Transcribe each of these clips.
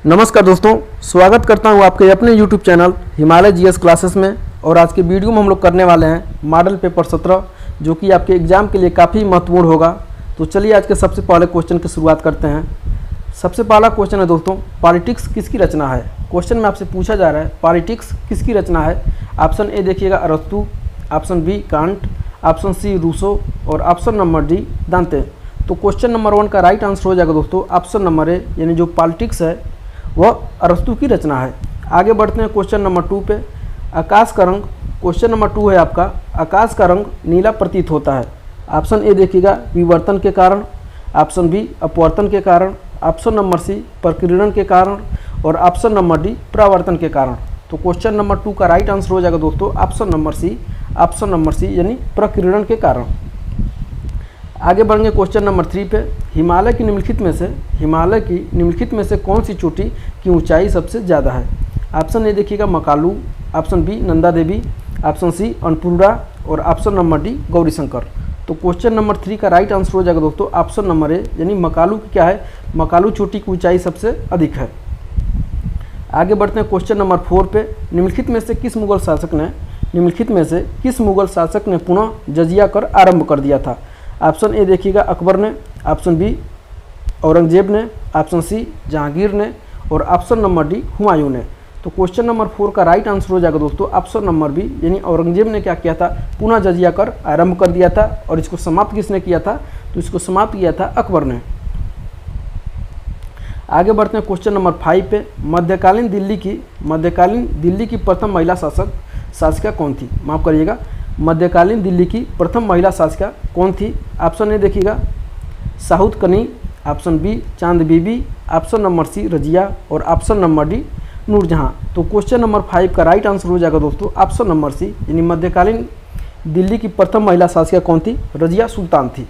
नमस्कार दोस्तों, स्वागत करता हूं आपके अपने YouTube channel Himalaya GS classes में। और आज के वीडियो में हम लोग करने वाले हैं मॉडल पेपर 17 जो कि आपके एग्ज़ाम के लिए काफ़ी महत्वपूर्ण होगा। तो चलिए आज के सबसे पहले क्वेश्चन की शुरुआत करते हैं। सबसे पहला क्वेश्चन है दोस्तों, पॉलिटिक्स किसकी रचना है। क्वेश्चन में आपसे पूछा जा रहा है पॉलिटिक्स किसकी रचना है। ऑप्शन ए देखिएगा अरस्तु, option B Kant, option C Rousseau और ऑप्शन नंबर डी दांते। तो क्वेश्चन नंबर 1 का राइट आंसर हो जाएगा दोस्तों ऑप्शन नंबर ए, यानी जो पॉलिटिक्स है वह अरस्तु की रचना है। आगे बढ़ते हैं क्वेश्चन नंबर 2 पे। आकाश का रंग, क्वेश्चन नंबर 2 है आपका, आकाश का रंग नीला प्रतीत होता है। ऑप्शन ए देखिएगा विवर्तन के कारण, ऑप्शन बी अपवर्तन के कारण, ऑप्शन नंबर सी प्रकीर्णन के कारण और ऑप्शन नंबर डी परावर्तन के कारण। तो क्वेश्चन नंबर 2 का राइट आंसर हो जाएगा दोस्तों option number C, option number C यानी प्रकीर्णन के कारण। आगे बढ़ेंगे क्वेश्चन नंबर 3 पे। हिमालय की निम्नलिखित में से कौन सी चोटी की ऊंचाई सबसे ज़्यादा है। ऑप्शन ए देखिएगा Makalu, option B Nanda Devi, option C Annapurna और ऑप्शन नंबर डी गौरीशंकर। तो क्वेश्चन नंबर 3 का राइट आंसर हो जाएगा दोस्तों ऑप्शन नंबर ए, यानी मकालू की क्या है, मकालू चोटी की ऊंचाई सबसे अधिक है। आगे बढ़ते हैं क्वेश्चन नंबर 4 पे। निम्नलिखित में से किस मुगल शासक ने पुनः जजिया कर आरंभ कर दिया था। ऑप्शन ए देखिएगा अकबर ने, ऑप्शन बी औरंगजेब ने, ऑप्शन सी जहांगीर ने और ऑप्शन नंबर डी हुमायूं ने। तो क्वेश्चन नंबर 4 का राइट आंसर हो जाएगा दोस्तों ऑप्शन नंबर बी, यानी औरंगजेब ने क्या किया था, पुनः जजिया कर आरंभ कर दिया था। और इसको समाप्त किसने किया था, तो इसको समाप्त किया था अकबर ने। आगे बढ़ते हैं क्वेश्चन नंबर 5 पे। मध्यकालीन दिल्ली की प्रथम महिला शासिका कौन थी। माफ करिएगा, मध्यकालीन दिल्ली की प्रथम महिला शासिका कौन थी। ऑप्शन ए देखिएगा साहुत कनी, ऑप्शन बी चांद बीबी, ऑप्शन नंबर सी रजिया और ऑप्शन नंबर डी नूरजहां। तो क्वेश्चन नंबर 5 का राइट आंसर हो जाएगा दोस्तों ऑप्शन नंबर सी, यानी मध्यकालीन दिल्ली की प्रथम महिला शासिका कौन थी, रजिया सुल्तान थी।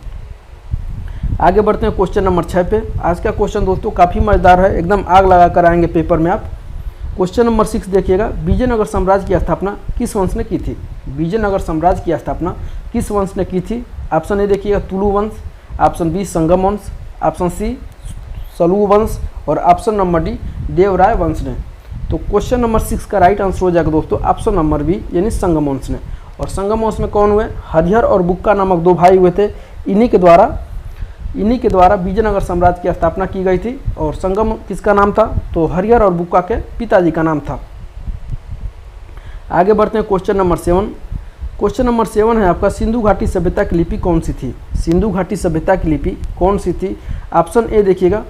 आगे बढ़ते हैं क्वेश्चन नंबर 6 पे। आज का क्वेश्चन दोस्तों काफ़ी मज़ेदार है, एकदम आग लगा कर आएंगे पेपर में आप। क्वेश्चन नंबर 6 देखिएगा, विजयनगर साम्राज्य की स्थापना किस वंश ने की थी। विजयनगर साम्राज्य की स्थापना किस वंश ने की थी। ऑप्शन ए देखिएगा तुलु वंश, ऑप्शन बी संगम वंश, ऑप्शन सी सलू वंश और ऑप्शन नंबर डी देवराय वंश ने। तो क्वेश्चन नंबर 6 का राइट आंसर हो जाएगा दोस्तों ऑप्शन नंबर बी, यानी संगम वंश ने। और संगम वंश में कौन हुए, हरिहर और बुक्का नामक 2 भाई हुए थे। इन्हीं के द्वारा विजयनगर साम्राज्य की स्थापना की गई थी। और संगम किसका नाम था, तो हरिहर और बुक्का के पिताजी का नाम था। आगे बढ़ते हैं क्वेश्चन नंबर 7। क्वेश्चन नंबर 7 है आपका, सिंधु घाटी सभ्यता की लिपि कौन सी थी। सिंधु घाटी सभ्यता की लिपि कौन सी थी। ऑप्शन ए देखिएगा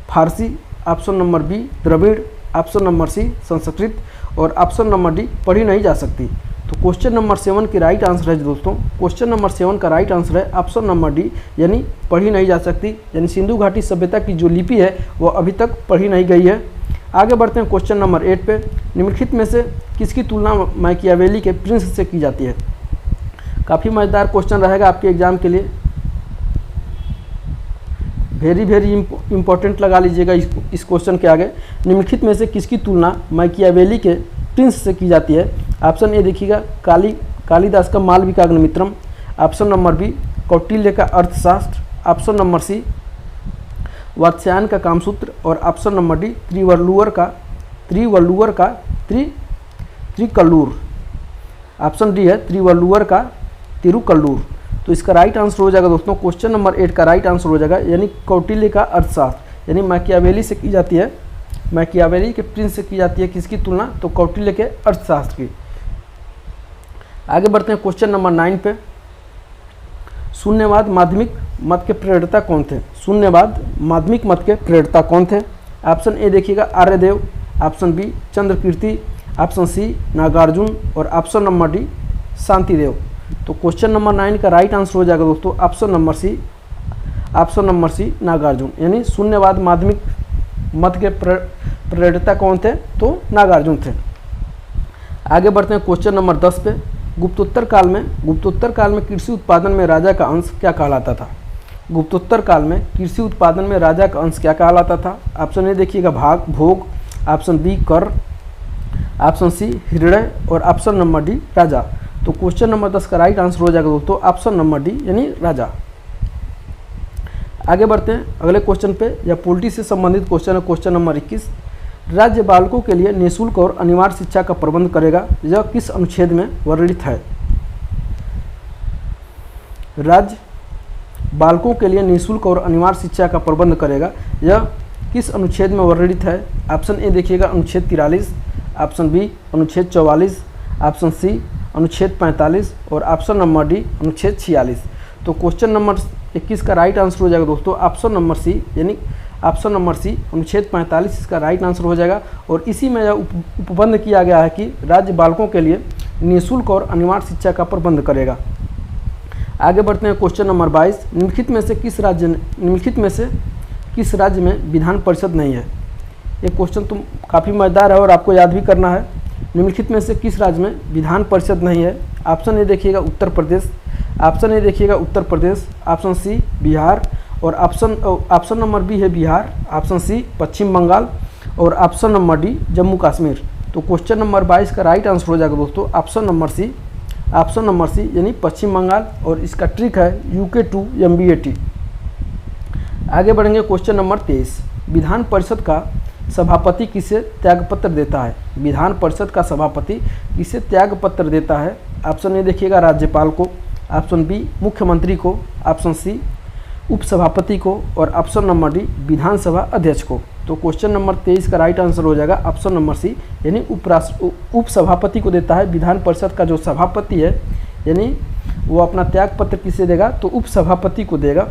Farsi, option number B Dravid, option number C Sanskrit और ऑप्शन नंबर डी पढ़ी नहीं जा सकती। तो क्वेश्चन नंबर 7 की राइट आंसर है दोस्तों, क्वेश्चन नंबर 7 का राइट आंसर है ऑप्शन नंबर डी, यानी पढ़ी नहीं जा सकती। यानी सिंधु घाटी सभ्यता की जो लिपि है वो अभी तक पढ़ी नहीं गई है। आगे बढ़ते हैं क्वेश्चन नंबर 8 पे। निम्नलिखित में से किसकी तुलना मैकियावेली के प्रिंस से की जाती है। काफ़ी मज़ेदार क्वेश्चन रहेगा आपके एग्जाम के लिए, वेरी इंपॉर्टेंट लगा लीजिएगा इस क्वेश्चन के आगे। निम्नलिखित में से किसकी तुलना मैकियावेली के प्रिंस से की जाती है। ऑप्शन ए देखिएगा कालिदास का Malavikagnimitram, option number B Kautilya का Arthashastra, option number C Vatsyayan का कामसूत्र और option number D Thiruvalluvar. Option D है त्रिवल्लुवर का तिरुकल्लूर। तो इसका राइट आंसर हो जाएगा दोस्तों क्वेश्चन नंबर 8 का राइट आंसर हो जाएगा, यानी कौटिल्य का अर्थशास्त्र, यानी मैकियावेली से की जाती है, मैकियावेली के प्रिंस से की जाती है किसकी तुलना, तो कौटिल्य के अर्थशास्त्र की। आगे बढ़ते हैं क्वेश्चन नंबर 9 पे। शून्यवाद माध्यमिक मत के प्रेरणता कौन थे। शून्यवाद माध्यमिक मत के प्रेरणता कौन थे। ऑप्शन ए देखिएगा Aryadeva, option B Chandrakirti, option C Nagarjuna और ऑप्शन नंबर डी शांतिदेव। तो क्वेश्चन नंबर 9 का राइट आंसर हो जाएगा दोस्तों ऑप्शन नंबर सी नागार्जुन, यानी शून्यवाद माध्यमिक मत के प्रेरणता कौन थे, तो नागार्जुन थे। आगे बढ़ते हैं क्वेश्चन नंबर 10 पे। गुप्तोत्तर काल में कृषि उत्पादन में राजा का अंश क्या कहलाता था। गुप्तोत्तर काल में कृषि उत्पादन में राजा का अंश क्या कहलाता था। ऑप्शन ए देखिएगा भोग, ऑप्शन बी कर, ऑप्शन सी हृदय और ऑप्शन नंबर डी राजा। तो क्वेश्चन नंबर 10 का राइट आंसर हो जाएगा दोस्तों ऑप्शन नंबर डी, यानी राजा। आगे बढ़ते हैं अगले क्वेश्चन पे, या पॉलिटी से संबंधित क्वेश्चन है, क्वेश्चन नंबर 21। राज्य बालकों के लिए निःशुल्क और अनिवार्य शिक्षा का प्रबंध करेगा, यह किस अनुच्छेद में वर्णित है? राज्य बालकों के लिए निःशुल्क और अनिवार्य शिक्षा का प्रबंध करेगा, यह किस अनुच्छेद में वर्णित है? ऑप्शन ए देखिएगा अनुच्छेद 43, ऑप्शन बी अनुच्छेद 44, ऑप्शन सी अनुच्छेद 45 और ऑप्शन नंबर डी अनुच्छेद 46। तो क्वेश्चन नंबर 21 का राइट आंसर हो जाएगा दोस्तों ऑप्शन नंबर सी, यानी ऑप्शन नंबर सी अनुच्छेद 45 इसका राइट आंसर हो जाएगा। और इसी में यह उपबंध किया गया है कि राज्य बालकों के लिए निःशुल्क और अनिवार्य शिक्षा का प्रबंध करेगा। आगे बढ़ते हैं क्वेश्चन नंबर 22, निम्नलिखित में से किस राज्य में विधान परिषद नहीं है? ये क्वेश्चन तो काफ़ी मज़ेदार है और आपको याद भी करना है। निम्नलिखित में से किस राज्य में विधान परिषद नहीं है? ऑप्शन ए देखिएगा उत्तर प्रदेश, ऑप्शन ए देखिएगा उत्तर प्रदेश, ऑप्शन सी बिहार और ऑप्शन नंबर बी है बिहार, ऑप्शन सी पश्चिम बंगाल और option number D Jammu Kashmir. तो क्वेश्चन नंबर 22 का राइट आंसर हो जाएगा दोस्तों ऑप्शन नंबर सी यानी पश्चिम बंगाल। और इसका ट्रिक है UK2 MBAT। आगे बढ़ेंगे क्वेश्चन नंबर 23, विधान परिषद का सभापति किसे त्यागपत्र देता है? विधान परिषद का सभापति किसे त्यागपत्र देता है? ऑप्शन ए देखिएगा राज्यपाल को, ऑप्शन बी मुख्यमंत्री को, ऑप्शन सी उपसभापति को और ऑप्शन नंबर डी विधानसभा अध्यक्ष को। तो क्वेश्चन नंबर 23 का राइट आंसर हो जाएगा ऑप्शन नंबर सी, यानी उपसभापति को देता है। विधान परिषद का जो सभापति है यानी वो अपना त्यागपत्र किसे देगा? तो उपसभापति को देगा।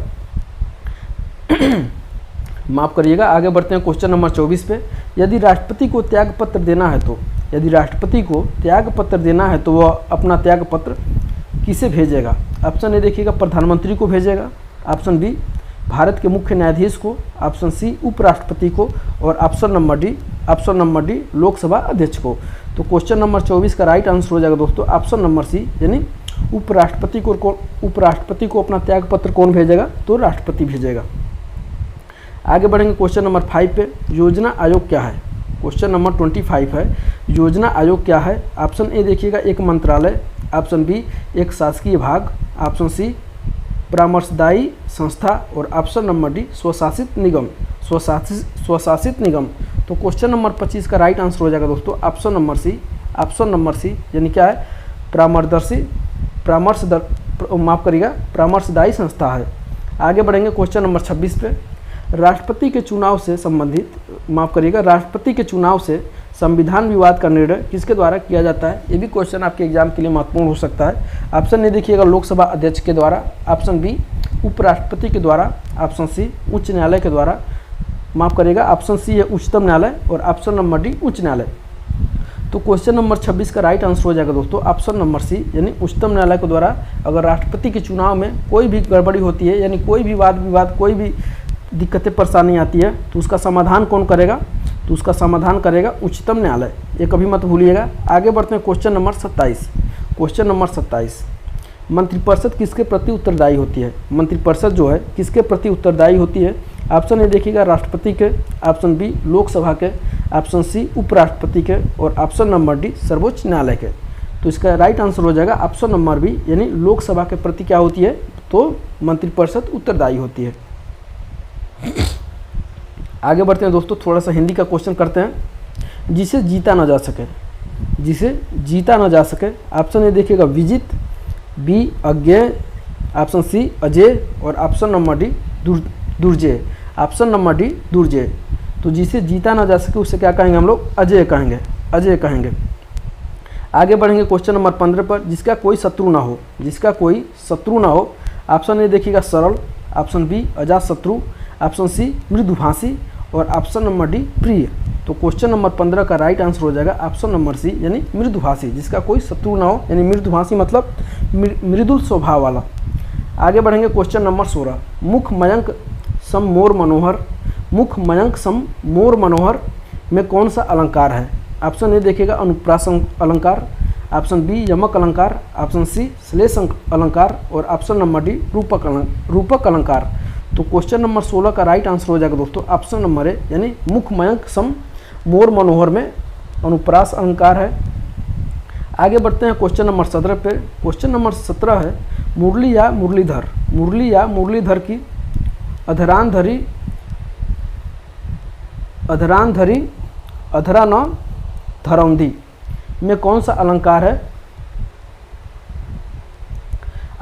माफ़ करिएगा। आगे बढ़ते हैं क्वेश्चन नंबर 24 पे, यदि राष्ट्रपति को त्यागपत्र देना है तो वह अपना त्यागपत्र किसे भेजेगा? ऑप्शन ए देखिएगा प्रधानमंत्री को भेजेगा, ऑप्शन बी भारत के मुख्य न्यायाधीश को, ऑप्शन सी उपराष्ट्रपति को और ऑप्शन नंबर डी लोकसभा अध्यक्ष को। तो क्वेश्चन नंबर 24 का राइट आंसर हो जाएगा दोस्तों ऑप्शन नंबर सी, यानी उपराष्ट्रपति को अपना त्यागपत्र कौन भेजेगा? तो राष्ट्रपति भेजेगा। आगे बढ़ेंगे क्वेश्चन नंबर 5 पे, योजना आयोग क्या है? क्वेश्चन नंबर 25 है, योजना आयोग क्या है? ऑप्शन ए देखिएगा एक मंत्रालय, ऑप्शन बी एक शासकीय भाग, ऑप्शन सी परामर्शदायी संस्था और ऑप्शन नंबर डी स्वशासित निगम। तो क्वेश्चन नंबर 25 का राइट आंसर हो जाएगा दोस्तों ऑप्शन नंबर सी यानी क्या है? परामर्शदायी संस्था है। आगे बढ़ेंगे क्वेश्चन नंबर 26 पे, राष्ट्रपति के चुनाव से संविधान विवाद का निर्णय किसके द्वारा किया जाता है? ये भी क्वेश्चन आपके एग्जाम के लिए महत्वपूर्ण हो सकता है। ऑप्शन ए देखिएगा लोकसभा अध्यक्ष के द्वारा, ऑप्शन बी उपराष्ट्रपति के द्वारा, ऑप्शन सी उच्च न्यायालय के द्वारा, ऑप्शन सी है उच्चतम न्यायालय और ऑप्शन नंबर डी उच्च न्यायालय। तो क्वेश्चन नंबर 26 का राइट आंसर हो जाएगा दोस्तों ऑप्शन नंबर सी, यानी उच्चतम न्यायालय के द्वारा अगर राष्ट्रपति के चुनाव में कोई भी गड़बड़ी होती है, यानी कोई भी वाद विवाद, कोई भी दिक्कतें परेशानी आती है तो उसका समाधान कौन करेगा? तो उसका समाधान करेगा उच्चतम न्यायालय, ये कभी मत भूलिएगा। आगे बढ़ते हैं क्वेश्चन नंबर 27, मंत्रिपरिषद किसके प्रति उत्तरदायी होती है? मंत्रिपरिषद जो है किसके प्रति उत्तरदायी होती है? ऑप्शन ए देखिएगा राष्ट्रपति के, ऑप्शन बी लोकसभा के, ऑप्शन सी उपराष्ट्रपति के और ऑप्शन नंबर डी सर्वोच्च न्यायालय के। तो इसका राइट आंसर हो जाएगा ऑप्शन नंबर बी, यानी लोकसभा के प्रति क्या होती है? तो मंत्रिपरिषद उत्तरदायी होती है। आगे बढ़ते हैं दोस्तों, थोड़ा सा हिंदी का क्वेश्चन करते हैं। जिसे जीता ना जा सके, ऑप्शन ए देखिएगा विजित, बी अज्ञेय, ऑप्शन सी अजय और ऑप्शन नंबर डी दुर्जय। तो जिसे जीता ना जा सके उसे क्या कहेंगे हम लोग? अजय कहेंगे। आगे बढ़ेंगे क्वेश्चन नंबर 15 पर, जिसका कोई शत्रु ना हो, ऑप्शन ए देखिएगा सरल, ऑप्शन बी अजातशत्रु, ऑप्शन सी मृदुभाषी और ऑप्शन नंबर डी प्रिय। तो क्वेश्चन नंबर 15 का राइट आंसर हो जाएगा ऑप्शन नंबर सी, यानी मृदुभाषी, जिसका कोई शत्रु ना हो, यानी मृदुभाषी मतलब मृदुल स्वभाव वाला। आगे बढ़ेंगे क्वेश्चन नंबर 16, मुख मयंक सम मोर मनोहर में कौन सा अलंकार है? ऑप्शन ए देखिएगा अनुप्रास अलंकार, ऑप्शन बी यमक अलंकार, ऑप्शन सी श्लेष अलंकार और ऑप्शन नंबर डी रूपक अलंकार। तो क्वेश्चन नंबर 16 का राइट आंसर हो जाएगा दोस्तों ऑप्शन नंबर ए, यानी मुख मयंक सम मोर मनोहर में अनुप्रास अलंकार है। आगे बढ़ते हैं क्वेश्चन नंबर 17 पे। क्वेश्चन नंबर 17 है, मुरली या मुरलीधर की अधरानधरी अधरा न धरौंधी में कौन सा अलंकार है?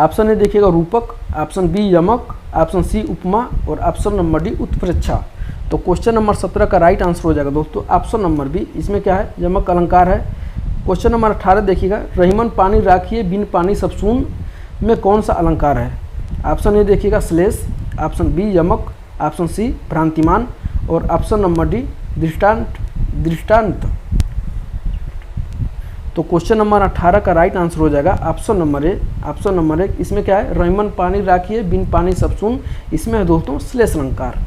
ऑप्शन ए देखिएगा रूपक, ऑप्शन बी यमक, ऑप्शन सी उपमा और ऑप्शन नंबर डी उत्प्रेक्षा। तो क्वेश्चन नंबर 17 का राइट आंसर हो जाएगा दोस्तों ऑप्शन नंबर बी। इसमें क्या है? यमक अलंकार है। क्वेश्चन नंबर 18 देखिएगा, रहीमन पानी राखिए बिन पानी सब सून में कौन सा अलंकार है? ऑप्शन ए देखिएगा श्लेष, ऑप्शन बी यमक, ऑप्शन सी भ्रांतिमान और ऑप्शन नंबर डी दृष्टांत। तो क्वेश्चन नंबर 18 का राइट आंसर हो जाएगा option number A. Option number 1 इसमें क्या है? रहीमन पानी राखिए बिन पानी सब सून, इसमें है दोस्तों श्लेष अलंकार।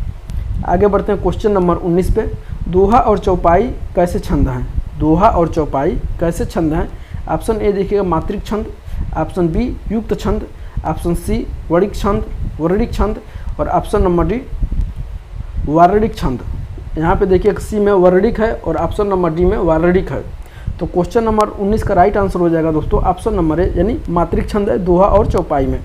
आगे बढ़ते हैं क्वेश्चन नंबर 19 पे। दोहा और चौपाई कैसे छंद हैं? दोहा और चौपाई कैसे छंद हैं? ऑप्शन ए देखिएगा मात्रिक छंद, ऑप्शन बी युक्त छंद, ऑप्शन सी वर्णिक छंद और ऑप्शन नंबर डी वार्णिक छंद। यहाँ पे देखिए सी में वर्णिक है और ऑप्शन नंबर डी में वार्णिक है। तो क्वेश्चन नंबर 19 का राइट आंसर हो जाएगा दोस्तों ऑप्शन नंबर ए, यानी मात्रिक छंद है दोहा और चौपाई में।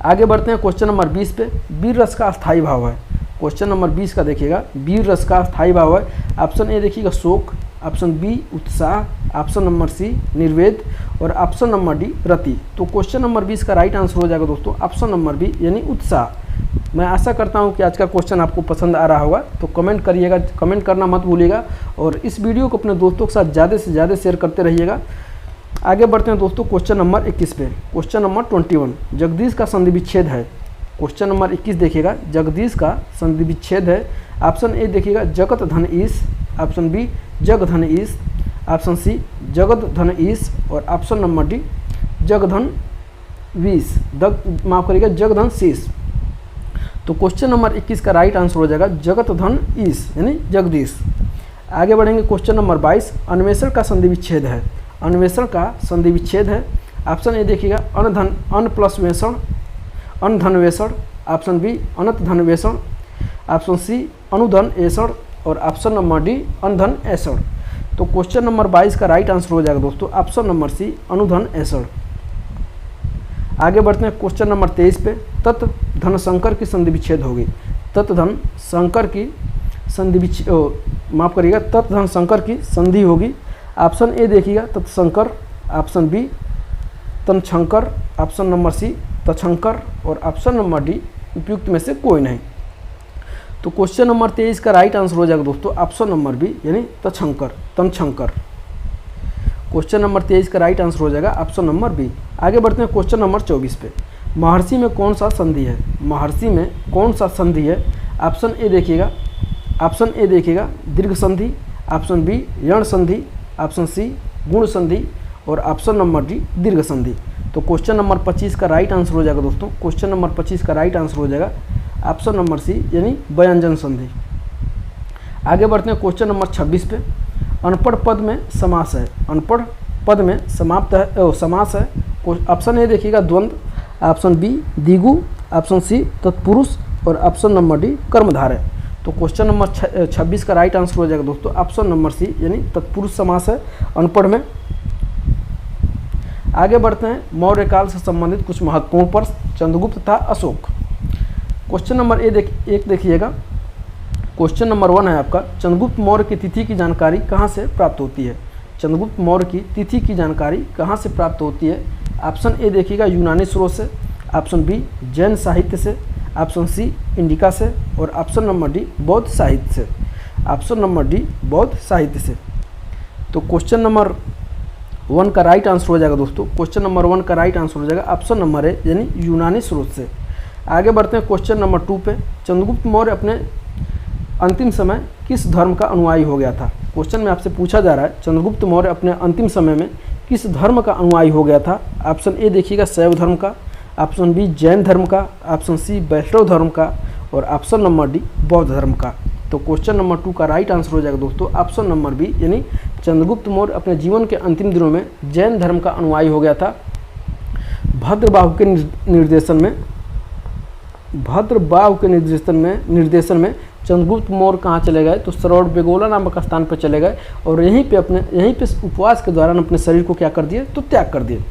आगे बढ़ते हैं क्वेश्चन नंबर 20 पे। वीर रस का स्थायी भाव है। क्वेश्चन नंबर 20 का देखिएगा, वीर रस का स्थायी भाव है। ऑप्शन ए देखिएगा शोक, ऑप्शन बी उत्साह, ऑप्शन नंबर सी निर्वेद और ऑप्शन नंबर डी रति। तो क्वेश्चन नंबर 20 का राइट आंसर हो जाएगा दोस्तों ऑप्शन नंबर बी, यानी उत्साह। मैं आशा करता हूं कि आज का क्वेश्चन आपको पसंद आ रहा होगा, तो कमेंट करिएगा, कमेंट करना मत भूलिएगा और इस वीडियो को अपने दोस्तों के साथ ज़्यादा से ज़्यादा शेयर करते रहिएगा। आगे बढ़ते हैं दोस्तों क्वेश्चन नंबर 21 पे। क्वेश्चन नंबर 21, जगदीश का संधि विच्छेद है। क्वेश्चन नंबर 21 देखिएगा, जगदीश का संधि विच्छेद है। ऑप्शन ए देखिएगा जगत धन ईश, ऑप्शन बी जग धन ईश, ऑप्शन सी जगत धन ईश और ऑप्शन नंबर डी जगधन वीस माफ करिएगा जगधन शीश। तो क्वेश्चन नंबर 21 का राइट आंसर हो जाएगा जगत धन ईश, यानी जगदीश। आगे बढ़ेंगे क्वेश्चन नंबर 22, अन्वेषण का संधि विच्छेद है। अन्वेषण का संधि विच्छेद है। ऑप्शन ए देखिएगा अन प्लस वेषण, अनधनवेषण, ऑप्शन बी अनंत धनवेषण, ऑप्शन सी अनुधन ऐषण और ऑप्शन नंबर डी अनधन ऐषण। तो क्वेश्चन नंबर 22 का राइट आंसर हो जाएगा दोस्तों ऑप्शन नंबर सी अनुधन ऐषण। आगे बढ़ते हैं क्वेश्चन नंबर 23 पे। तत् धन शंकर की संधि विच्छेद होगी। तत् धन शंकर की संधि माफ करिएगा तत् धन शंकर की संधि होगी। ऑप्शन ए देखिएगा तत्शंकर, ऑप्शन बी तनशंकर, ऑप्शन नंबर सी तछंकर और ऑप्शन नंबर डी उपयुक्त में से कोई नहीं। तो क्वेश्चन नंबर 23 का राइट आंसर हो जाएगा दोस्तों ऑप्शन नंबर बी, यानी तनशंकर। क्वेश्चन नंबर 23 का राइट आंसर हो जाएगा ऑप्शन नंबर बी। आगे बढ़ते हैं क्वेश्चन नंबर 24 पे। महर्षि में कौन सा संधि है? महर्षि में कौन सा संधि है? ऑप्शन ए देखिएगा दीर्घ संधि, ऑप्शन बी यण संधि, ऑप्शन सी गुण संधि और ऑप्शन नंबर डी दीर्घ संधि। तो क्वेश्चन नंबर 25 का राइट आंसर हो जाएगा दोस्तों क्वेश्चन नंबर 25 का राइट आंसर हो जाएगा ऑप्शन नंबर सी, यानी व्यंजन संधि। आगे बढ़ते हैं क्वेश्चन नंबर 26 पे। अनपढ़ पद में समास है। अनपढ़ पद में समास है। ऑप्शन ए देखिएगा द्वंद्व, ऑप्शन बी द्विगु, ऑप्शन सी तत्पुरुष और ऑप्शन नंबर डी कर्मधारय। तो क्वेश्चन नंबर 26 का राइट आंसर हो जाएगा दोस्तों ऑप्शन नंबर सी, यानी तत्पुरुष समास है अनपढ़ में। आगे बढ़ते हैं मौर्य काल से संबंधित कुछ महत्वपूर्ण प्रश्न, चंद्रगुप्त तथा अशोक। क्वेश्चन नंबर एक देखिएगा, क्वेश्चन नंबर 1 है आपका, चंद्रगुप्त मौर्य की तिथि की जानकारी कहाँ से प्राप्त होती है? चंद्रगुप्त मौर्य की तिथि की जानकारी कहाँ से प्राप्त होती है? ऑप्शन ए देखिएगा यूनानी स्रोत से, ऑप्शन बी जैन साहित्य से, ऑप्शन सी इंडिका से और ऑप्शन नंबर डी बौद्ध साहित्य से। ऑप्शन नंबर डी बौद्ध साहित्य से। तो क्वेश्चन नंबर 1 का राइट आंसर हो जाएगा दोस्तों क्वेश्चन नंबर 1 का राइट आंसर हो जाएगा ऑप्शन नंबर ए, यानी यूनानी स्रोत से। आगे बढ़ते हैं क्वेश्चन नंबर 2 पे। चंद्रगुप्त मौर्य अपने अंतिम समय किस धर्म का अनुयायी हो गया था? क्वेश्चन में आपसे पूछा जा रहा है चंद्रगुप्त मौर्य अपने अंतिम समय में किस धर्म का अनुयायी हो गया था? ऑप्शन ए देखिएगा शैव धर्म का, ऑप्शन बी जैन धर्म का, ऑप्शन सी वैष्णव धर्म का और ऑप्शन नंबर डी बौद्ध धर्म का। तो क्वेश्चन नंबर 2 का राइट आंसर हो जाएगा दोस्तों ऑप्शन नंबर बी, यानी चंद्रगुप्त मौर्य अपने जीवन के अंतिम दिनों में जैन धर्म का अनुयायी हो गया था। भद्रबाहु के निर्देशन में चंद्रगुप्त मौर्य कहाँ चले गए? तो सरौड़ बेगोला नामक स्थान पर चले गए और यहीं पे उपवास के दौरान अपने शरीर को क्या कर दिए? तो त्याग कर दिए।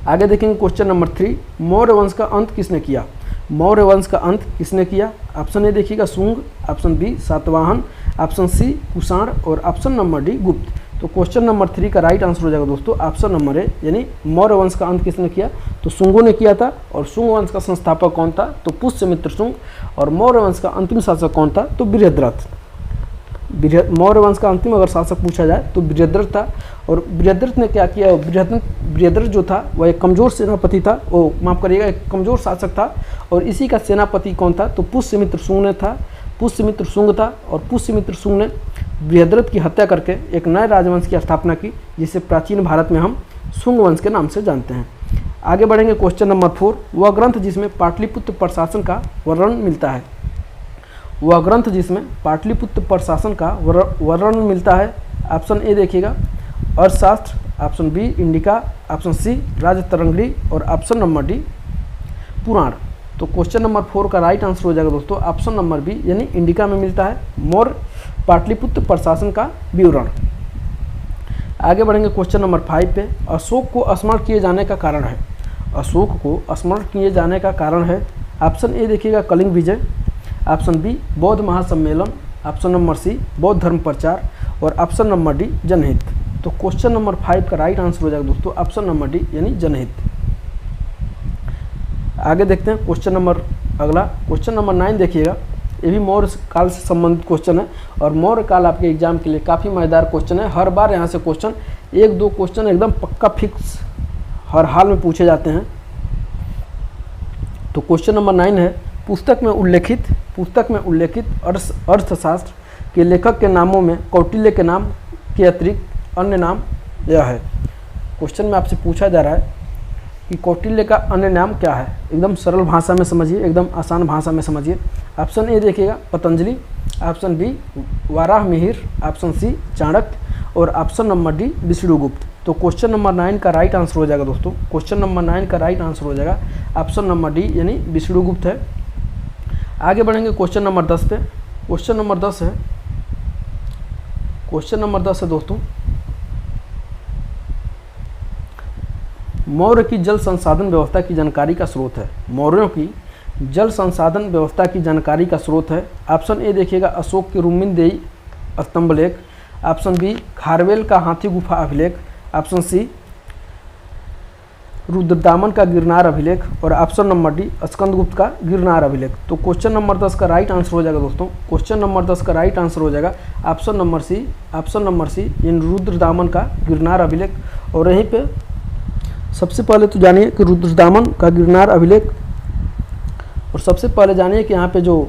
आगे देखेंगे क्वेश्चन नंबर 3, मौर्य वंश का अंत किसने किया? मौर्य वंश का अंत किसने किया? ऑप्शन ए देखिएगा Shunga, option B Satavahana, option C Kushan और ऑप्शन नंबर डी गुप्त। तो क्वेश्चन नंबर 3 का राइट आंसर हो जाएगा दोस्तों ऑप्शन नंबर ए, यानी मौर्य वंश का अंत किसने किया, तो शुंगों ने किया था। और शुंग वंश का संस्थापक कौन था, तो पुष्यमित्र शुंग। और मौर्य वंश का अंतिम शासक कौन था, तो बृहद्रथ। मौर्य वंश का अंतिम अगर शासक पूछा जाए तो बृहद्रथ था। और बृहद्रथ ने क्या किया, बृहद्रथ जो था वह एक कमजोर सेनापति था, वो माफ करिएगा एक कमजोर शासक था। और इसी का सेनापति कौन था, तो पुष्यमित्र शुंग ने था, पुष्यमित्र शुंग था। और पुष्यमित्र शुंग ने बृहद्रथ की हत्या करके एक नए राजवंश की स्थापना की, जिसे प्राचीन भारत में हम शुंग वंश के नाम से जानते हैं। आगे बढ़ेंगे क्वेश्चन नंबर 4, वह ग्रंथ जिसमें पाटलिपुत्र प्रशासन का वर्णन मिलता है। वह ग्रंथ जिसमें पाटलिपुत्र प्रशासन का वर्णन मिलता है। ऑप्शन ए देखिएगा Arthashastra, option B Indica, option C Rajatarangini और ऑप्शन नंबर डी पुराण। तो क्वेश्चन नंबर 4 का राइट आंसर हो जाएगा दोस्तों ऑप्शन नंबर बी, यानी इंडिका में मिलता है मौर्य पाटलिपुत्र प्रशासन का विवरण। आगे बढ़ेंगे क्वेश्चन नंबर 5 पे, अशोक को स्मरण किए जाने का कारण है। अशोक को स्मरण किए जाने का कारण है। ऑप्शन ए देखिएगा कलिंग विजय, ऑप्शन बी बौद्ध महासम्मेलन, ऑप्शन नंबर सी बौद्ध धर्म प्रचार और ऑप्शन नंबर डी जनहित। तो क्वेश्चन नंबर 5 का राइट आंसर हो जाएगा दोस्तों ऑप्शन नंबर डी, यानी जनहित। आगे देखते हैं क्वेश्चन नंबर अगला, क्वेश्चन नंबर 9 देखिएगा। ये भी मौर्य काल से संबंधित क्वेश्चन है और मौर्य काल आपके एग्जाम के लिए काफ़ी मजेदार क्वेश्चन है। हर बार यहाँ से क्वेश्चन 1-2 क्वेश्चन एकदम पक्का फिक्स हर हाल में पूछे जाते हैं। तो क्वेश्चन नंबर 9 है, पुस्तक में उल्लेखित अर्थशास्त्र के लेखक के नामों में कौटिल्य के नाम के अतिरिक्त अन्य नाम यह है। क्वेश्चन में आपसे पूछा जा रहा है कि कौटिल्य का अन्य नाम क्या है। एकदम सरल भाषा में समझिए, एकदम आसान भाषा में समझिए। ऑप्शन ए देखिएगा Patanjali, option B Varaha Mihir, option C Chanakya और ऑप्शन नंबर डी विष्णुगुप्त। तो क्वेश्चन नंबर 9 का राइट आंसर हो जाएगा दोस्तों, क्वेश्चन नंबर 9 का राइट आंसर हो जाएगा ऑप्शन नंबर डी, यानी विष्णुगुप्त है। आगे बढ़ेंगे क्वेश्चन नंबर 10 पे। क्वेश्चन नंबर 10 है दोस्तों, मौर्य की जल संसाधन व्यवस्था की जानकारी का स्रोत है। मौर्यों की जल संसाधन व्यवस्था की जानकारी का स्रोत है। ऑप्शन ए देखिएगा अशोक के रुम्मिनदेही स्तंभलेख, ऑप्शन बी खारवेल का हाथी गुफा अभिलेख, ऑप्शन सी रुद्रदामन का गिरनार अभिलेख और ऑप्शन नंबर डी स्कंदगुप्त का गिरनार अभिलेख। तो क्वेश्चन नंबर 10 का राइट आंसर हो जाएगा दोस्तों, क्वेश्चन नंबर 10 का राइट आंसर हो जाएगा ऑप्शन नंबर सी इन रुद्रदामन का गिरनार अभिलेख। और यहीं पे सबसे पहले तो जानिए कि रुद्रदामन का गिरनार अभिलेख, और सबसे पहले जानिए कि यहाँ पे जो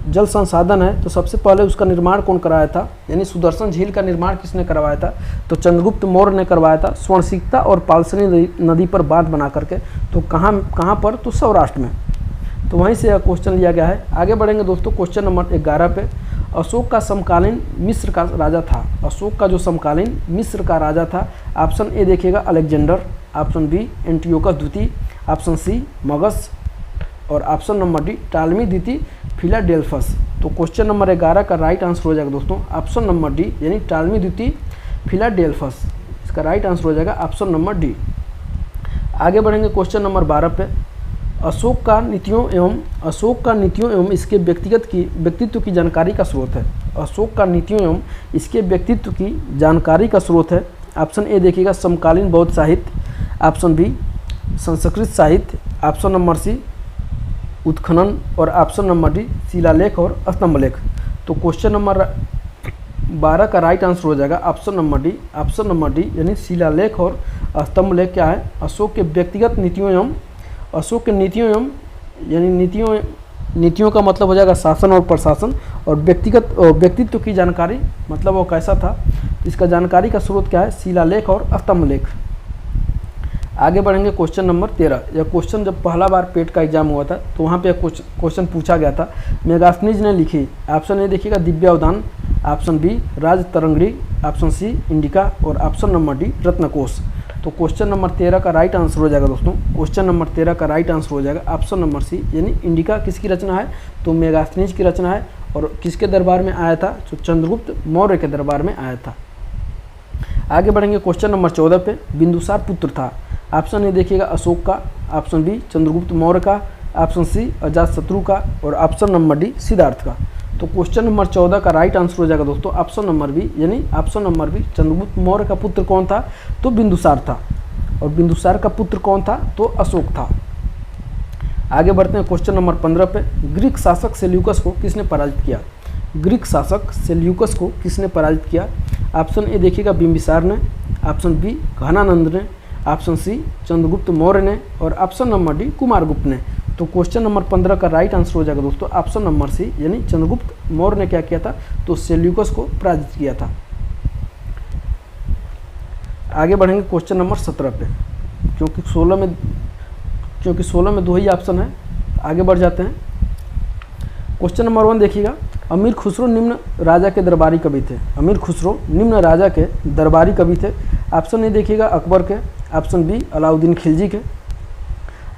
जल संसाधन है तो सबसे पहले उसका निर्माण कौन कराया था, यानी सुदर्शन झील का निर्माण किसने करवाया था, तो चंद्रगुप्त मौर्य ने करवाया था स्वर्णसिकता और पालसनी नदी पर बांध बना करके। तो कहाँ पर, तो सौराष्ट्र में। तो वहीं से यह क्वेश्चन लिया गया है। आगे बढ़ेंगे दोस्तों क्वेश्चन नंबर 11 पे। अशोक का समकालीन मिस्र का राजा था। अशोक का जो समकालीन मिस्र का राजा था, ऑप्शन ए देखिएगा अलेक्जेंडर, ऑप्शन बी एंटियोकस द्वितीय, ऑप्शन सी मगस और ऑप्शन नंबर डी टालमी द्वितीय फिलाडेल्फस। तो क्वेश्चन नंबर 11 का राइट आंसर हो जाएगा दोस्तों ऑप्शन नंबर डी, यानी टालमी द्वितीय फिलाडेल्फस। इसका राइट आंसर हो जाएगा ऑप्शन नंबर डी। आगे बढ़ेंगे क्वेश्चन नंबर 12 पे। अशोक का नीतियों एवं इसके व्यक्तित्व की जानकारी का स्रोत है। अशोक का नीतियों एवं इसके व्यक्तित्व की जानकारी का स्रोत है। ऑप्शन ए देखिएगा समकालीन बौद्ध साहित्य, ऑप्शन बी संस्कृत साहित्य, ऑप्शन नंबर सी उत्खनन और ऑप्शन नंबर डी शिलालेख और स्तंभलेख। तो क्वेश्चन नंबर 12 का राइट आंसर हो जाएगा ऑप्शन नंबर डी, यानी शिलालेख और स्तंभलेख क्या है, अशोक के व्यक्तिगत नीतियों एवं यानी नीतियों का मतलब हो जाएगा शासन और प्रशासन, और व्यक्तित्व की जानकारी मतलब वो कैसा था। इसका जानकारी का स्रोत क्या है, शिलालेख और स्तंभलेख। आगे बढ़ेंगे क्वेश्चन नंबर 13। यह क्वेश्चन जब पहला बार पेट का एग्जाम हुआ था तो वहाँ पे क्वेश्चन पूछा गया था। मेगास्थनीज ने लिखी। ऑप्शन ए देखिएगा Divyavadana, option B Rajatarangini, option C Indica और ऑप्शन नंबर डी रत्नकोश। तो क्वेश्चन नंबर 13 का राइट आंसर हो जाएगा दोस्तों, क्वेश्चन नंबर 13 का राइट आंसर हो जाएगा ऑप्शन नंबर सी, यानी इंडिका किसकी रचना है, तो मेगास्थनीज की रचना है। और किसके दरबार में आया था, तो चंद्रगुप्त मौर्य के दरबार में आया था। आगे बढ़ेंगे क्वेश्चन नंबर 14 पे। बिंदुसार पुत्र था। ऑप्शन ए देखिएगा अशोक का, ऑप्शन बी चंद्रगुप्त मौर्य का, ऑप्शन सी अजातशत्रु का और ऑप्शन नंबर डी सिद्धार्थ का। तो क्वेश्चन नंबर 14 का राइट आंसर हो जाएगा दोस्तों ऑप्शन नंबर बी, यानी option number B. Chandragupta Maurya का पुत्र कौन था? तो बिंदुसार था। और बिंदुसार का पुत्र कौन था? तो अशोक था। आगे बढ़ते हैं क्वेश्चन नंबर 15 पे। ग्रीक शासक सेल्यूकस को किसने पराजित किया? ग्रीक शासक सेल्यूकस को किसने पराजित किया? ऑप्शन ए देखिएगा बिंबिसार ने, ऑप्शन बी घनानंद ने, ऑप्शन सी चंद्रगुप्त मौर्य ने और ऑप्शन नंबर डी कुमारगुप्त ने। तो क्वेश्चन नंबर 15 का राइट आंसर हो जाएगा दोस्तों ऑप्शन नंबर सी, यानी चंद्रगुप्त मौर्य ने क्या किया था? तो सेल्यूकस को पराजित किया था। आगे बढ़ेंगे क्वेश्चन नंबर 17 पे, क्योंकि 16 में 2 ही ऑप्शन है। आगे बढ़ जाते हैं। क्वेश्चन नंबर 1 देखिएगा, अमीर खुसरो निम्न राजा के दरबारी कवि थे। अमीर खुसरो निम्न राजा के दरबारी कवि थे। ऑप्शन ए देखिएगा अकबर के, ऑप्शन बी अलाउद्दीन खिलजी के,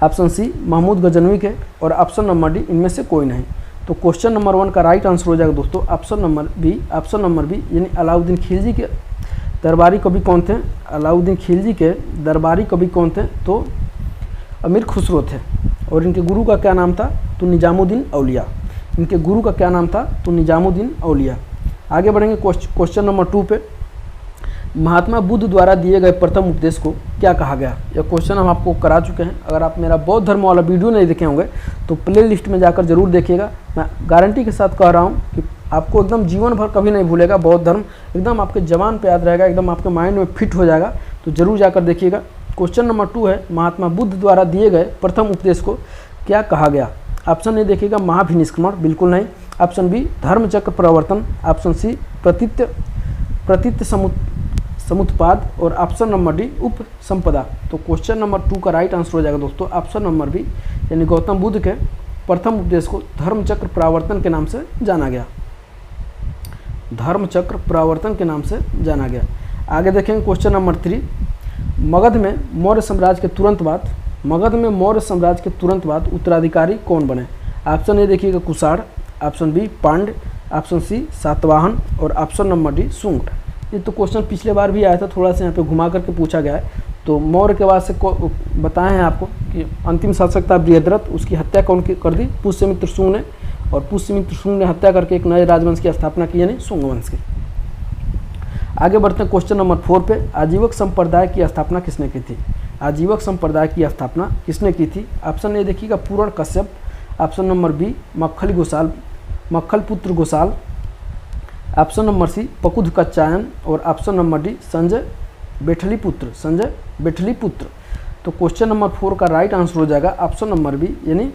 ऑप्शन सी महमूद गजनवी के और ऑप्शन नंबर डी इनमें से कोई नहीं। तो क्वेश्चन नंबर 1 का राइट आंसर हो जाएगा दोस्तों ऑप्शन नंबर बी, यानी अलाउद्दीन खिलजी के दरबारी कवि कौन थे? अलाउद्दीन खिलजी के दरबारी कवि कौन थे? तो अमीर खुसरो थे। और इनके गुरु का क्या नाम था? तो निजामुद्दीन औलिया। इनके गुरु का क्या नाम था? तो निजामुद्दीन औलिया। आगे बढ़ेंगे क्वेश्चन नंबर 2 पे। महात्मा बुद्ध द्वारा दिए गए प्रथम उपदेश को क्या कहा गया? यह क्वेश्चन हम आपको करा चुके हैं। अगर आप मेरा बौद्ध धर्म वाला वीडियो नहीं देखे होंगे तो प्ले लिस्ट में जाकर जरूर देखिएगा। मैं गारंटी के साथ कह रहा हूँ कि आपको एकदम जीवन भर कभी नहीं भूलेगा। बौद्ध धर्म एकदम आपके जबान पे याद रहेगा, एकदम आपके माइंड में फिट हो जाएगा। तो जरूर जाकर देखिएगा। क्वेश्चन नंबर 2 है, महात्मा बुद्ध द्वारा दिए गए प्रथम उपदेश को क्या कहा गया? ऑप्शन ए देखिएगा महाभिनिष्क्रमण, बिल्कुल नहीं। ऑप्शन बी धर्मचक्र प्रवर्तन, ऑप्शन सी प्रतीत समुत्पाद और ऑप्शन नंबर डी उपसंपदा। तो क्वेश्चन नंबर 2 का राइट आंसर हो जाएगा दोस्तों ऑप्शन नंबर बी, यानी गौतम बुद्ध के प्रथम उपदेश को धर्मचक्र प्रवर्तन के नाम से जाना गया। धर्मचक्र प्रवर्तन के नाम से जाना गया। आगे देखेंगे क्वेश्चन नंबर 3। मगध में मौर्य साम्राज्य के तुरंत बाद उत्तराधिकारी कौन बने? ऑप्शन ए देखिएगा Kushan, option B Pandya, option C Satavahana और ऑप्शन नंबर डी शुंग। ये तो क्वेश्चन पिछले बार भी आया था, थोड़ा सा यहाँ पे घुमा करके पूछा गया है। तो मौर्य के बाद से बताए हैं आपको कि अंतिम शासक था बृहद्रथ, उसकी हत्या कौन कर दी? पुष्यमित्र शुंग ने। और पुष्यमित्र शुंग ने हत्या करके एक नए राजवंश की स्थापना की, यानी शुंग वंश की। आगे बढ़ते हैं क्वेश्चन नंबर 4 पे। आजीवक संप्रदाय की स्थापना किसने की थी? आजीवक संप्रदाय की स्थापना किसने की थी? ऑप्शन ए देखिएगा पूर्ण कश्यप, ऑप्शन नंबर बी मक्खल पुत्र गोसाल, ऑप्शन नंबर सी पकुध कच्चायन और ऑप्शन नंबर डी संजय बेठली पुत्र। तो क्वेश्चन नंबर 4 का राइट आंसर हो जाएगा ऑप्शन नंबर बी, यानी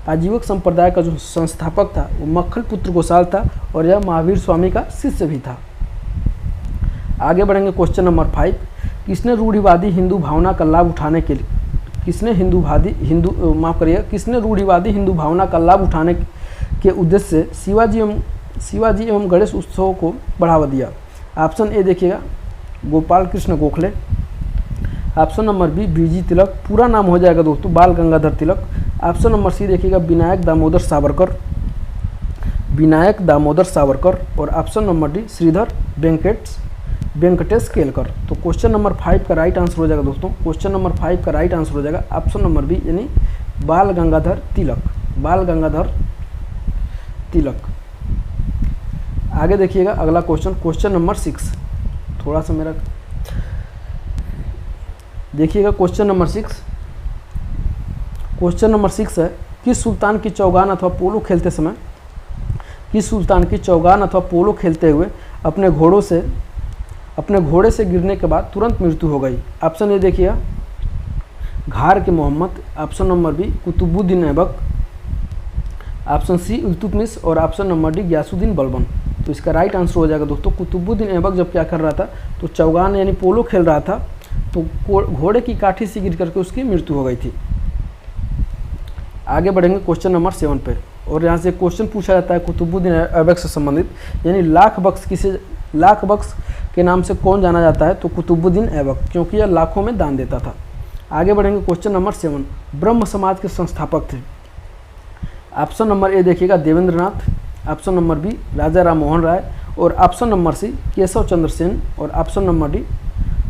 आजीवक संप्रदाय का जो संस्थापक था वो मक्खल पुत्र गोसाल था और यह महावीर स्वामी का शिष्य भी था। आगे बढ़ेंगे क्वेश्चन नंबर 5। किसने रूढ़िवादी हिंदू भावना का लाभ उठाने का लाभ उठाने के उद्देश्य से शिवाजी एवं गणेश उत्सवों को बढ़ावा दिया? ऑप्शन ए देखिएगा Gopal Krishna Gokhale, option number B BG Tilak, पूरा नाम हो जाएगा दोस्तों Bal Gangadhar Tilak, option number C देखिएगा विनायक दामोदर सावरकर और option number D Shridhar Venkatesh Kelkar. तो क्वेश्चन नंबर 5 का राइट आंसर हो जाएगा दोस्तों, क्वेश्चन नंबर 5 का राइट आंसर हो जाएगा ऑप्शन नंबर बी, यानी बाल गंगाधर तिलक। आगे देखिएगा अगला क्वेश्चन नंबर 6। थोड़ा सा मेरा देखिएगा क्वेश्चन नंबर 6 है, किस सुल्तान की चौगान अथवा पोलो खेलते हुए अपने घोड़े से गिरने के बाद तुरंत मृत्यु हो गई? ऑप्शन ए देखिएगा घार के Mohammad, option number B Qutubuddin Aibak, option C Iltutmish और option number D Ghiyasuddin Balban. तो इसका राइट आंसर हो जाएगा दोस्तों कुतुबुद्दीन ऐबक जब क्या कर रहा था तो चौगान यानी पोलो खेल रहा था तो घोड़े की काठी से गिर करके उसकी मृत्यु हो गई थी। आगे बढ़ेंगे क्वेश्चन नंबर 7 पे और यहाँ से क्वेश्चन पूछा जाता है कुतुबुद्दीन ऐबक से संबंधित, यानी लाख बख्श के नाम से कौन जाना जाता है? तो कुतुबुद्दीन ऐबक, क्योंकि यह लाखों में दान देता था। आगे बढ़ेंगे क्वेश्चन नंबर 7। ब्रह्म समाज के संस्थापक थे? ऑप्शन नंबर ए देखिएगा देवेंद्रनाथ, ऑप्शन नंबर बी राजा राम मोहन राय और ऑप्शन नंबर सी केशव चंद्र सेन और ऑप्शन नंबर डी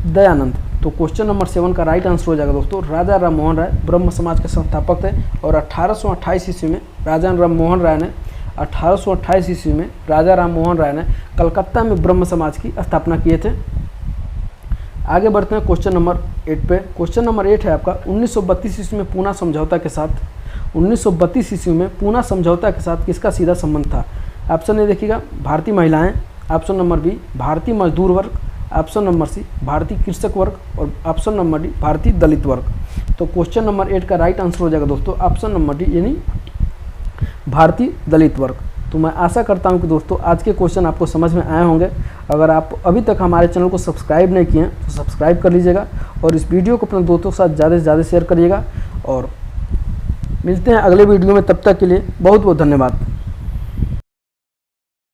दयानंद। तो क्वेश्चन नंबर 7 का राइट आंसर हो जाएगा दोस्तों राजा राम मोहन राय ब्रह्म समाज के संस्थापक थे और 1828 ईस्वी में राजा राम मोहन राय ने 1828 ईस्वी में राजा राम मोहन राय ने कलकत्ता में ब्रह्म समाज की स्थापना किए थे। आगे बढ़ते हैं क्वेश्चन नंबर 8 पे। क्वेश्चन नंबर 8 है आपका 1932 ईस्वी में पूना समझौता के साथ 1932 ईस्वी में पूना समझौता के साथ किसका सीधा संबंध था? ऑप्शन ए देखिएगा भारतीय महिलाएं, ऑप्शन नंबर बी भारतीय मजदूर वर्ग, ऑप्शन नंबर सी भारतीय कृषक वर्ग और ऑप्शन नंबर डी भारतीय दलित वर्ग। तो क्वेश्चन नंबर 8 का राइट आंसर हो जाएगा दोस्तों ऑप्शन नंबर डी यानी भारतीय दलित वर्ग। तो मैं आशा करता हूं कि दोस्तों आज के क्वेश्चन आपको समझ में आए होंगे। अगर आप अभी तक हमारे चैनल को सब्सक्राइब नहीं किए हैं तो सब्सक्राइब कर लीजिएगा और इस वीडियो को अपने दोस्तों के साथ ज़्यादा से ज़्यादा शेयर करिएगा। और मिलते हैं अगले वीडियो में, तब तक के लिए बहुत बहुत धन्यवाद।